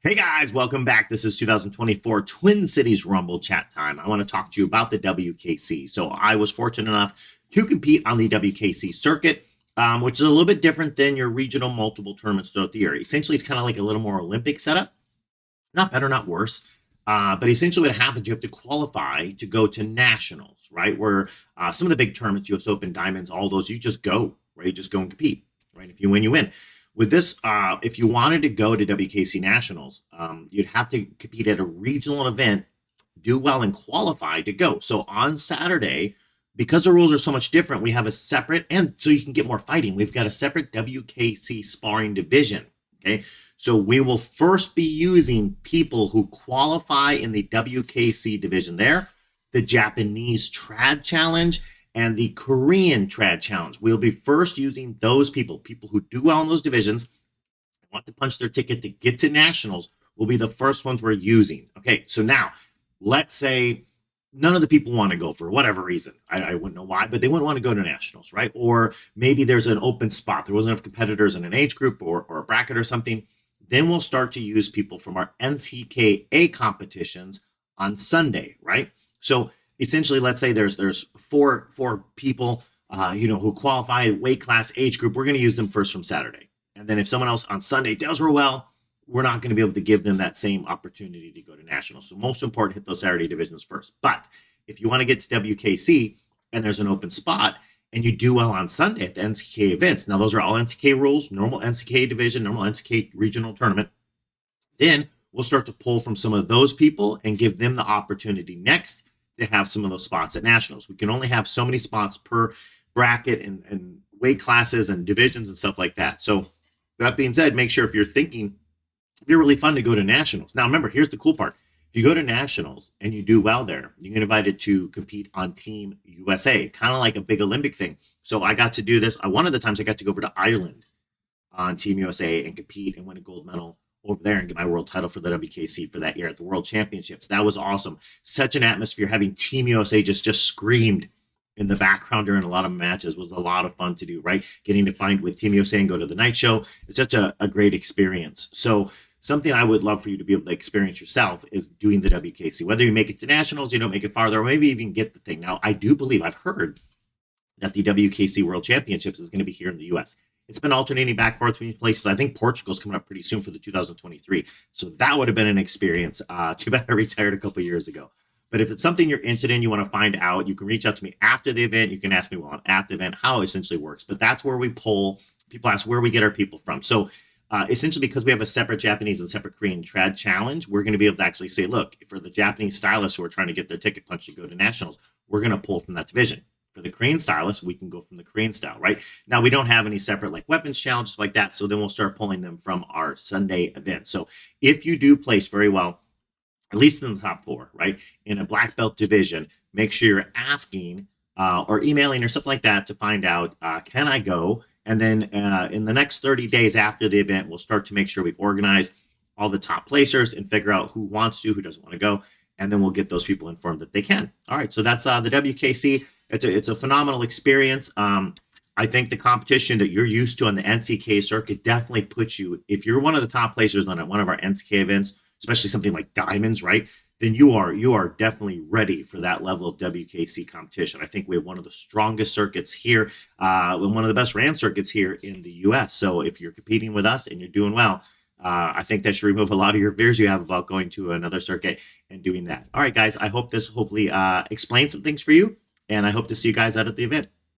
Hey guys, welcome back. This is 2024 Twin Cities Rumble chat time. I want to talk to you about the WKC. So I was fortunate enough to compete on the WKC circuit, which is a little bit different than your regional multiple tournaments throughout the year. Essentially, it's kind of like a little more Olympic setup. Not better, not worse. But essentially, what happens, you have to qualify to go to nationals, right? Where some of the big tournaments, US Open, Diamonds, all those, you just go, right? You just go and compete, right? If you win, you win. With this, if you wanted to go to WKC Nationals, you'd have to compete at a regional event, do well, and qualify to go. So on Saturday, because the rules are so much different, we have a separate, and so you can get more fighting, we've got a separate WKC sparring division. Okay. So we will first be using people who qualify in the WKC division there, the Japanese Trad Challenge, and the Korean Trad Challenge. We'll be first using those people who do well in those divisions, want to punch their ticket to get to nationals, will be the first ones we're using. Okay, so now let's say none of the people want to go for whatever reason. I wouldn't know why, but they wouldn't want to go to nationals, right? Or maybe there's an open spot. There wasn't enough competitors in an age group or a bracket or something. Then we'll start to use people from our NCKA competitions on Sunday, right? So essentially, let's say there's four people, who qualify weight class, age group. We're going to use them first from Saturday, and then if someone else on Sunday does real well, we're not going to be able to give them that same opportunity to go to nationals. So most important, hit those Saturday divisions first. But if you want to get to WKC and there's an open spot and you do well on Sunday at the NCKA events, now those are all NCKA rules, normal NCKA division, normal NCKA regional tournament. Then we'll start to pull from some of those people and give them the opportunity next to have some of those spots at nationals. We can only have so many spots per bracket and weight classes and divisions and stuff like that. So that being said, make sure if you're thinking it'd be really fun to go to nationals. Now remember, here's the cool part. If you go to nationals and you do well there, you get invited to compete on Team USA, kind of like a big Olympic thing. So I got to do this. One of the times I got to go over to Ireland on Team USA and compete and win a gold medal over there and get my world title for the WKC for that year at the World Championships. That was awesome. Such an atmosphere. Having Team USA just screamed in the background during a lot of matches was a lot of fun to do, right? Getting to find with Team USA and go to the night show. It's such a great experience. So something I would love for you to be able to experience yourself is doing the WKC, whether you make it to nationals, you don't make it farther, or maybe even get the thing. Now, I do believe I've heard that the WKC World Championships is going to be here in the US. It's been alternating back and forth between places. I think Portugal's coming up pretty soon for the 2023. So that would have been an experience. Too bad I retired a couple years ago. But if it's something you're interested in, you want to find out, you can reach out to me after the event. You can ask me while I'm at the event how it essentially works. But that's where we pull. People ask where we get our people from. So essentially, because we have a separate Japanese and separate Korean trad challenge, we're going to be able to actually say, look, for the Japanese stylists who are trying to get their ticket punched to go to nationals, we're going to pull from that division. For the Korean stylists, we can go from the Korean style, right? Now, we don't have any separate like weapons challenges like that. So then we'll start pulling them from our Sunday event. So if you do place very well, at least in the top four, right, in a black belt division, make sure you're asking or emailing or something like that to find out, can I go? And then in the next 30 days after the event, we'll start to make sure we organize all the top placers and figure out who wants to, who doesn't want to go. And then we'll get those people informed that they can. All right, so that's the WKC. It's a phenomenal experience. I think the competition that you're used to on the NCK circuit definitely puts you, if you're one of the top placers on one of our NCK events, especially something like Diamonds, right? Then you are definitely ready for that level of WKC competition. I think we have one of the strongest circuits here, and one of the best ran circuits here in the US. So if you're competing with us and you're doing well, I think that should remove a lot of your fears you have about going to another circuit and doing that. All right, guys, I hope this hopefully explains some things for you. And I hope to see you guys out at the event.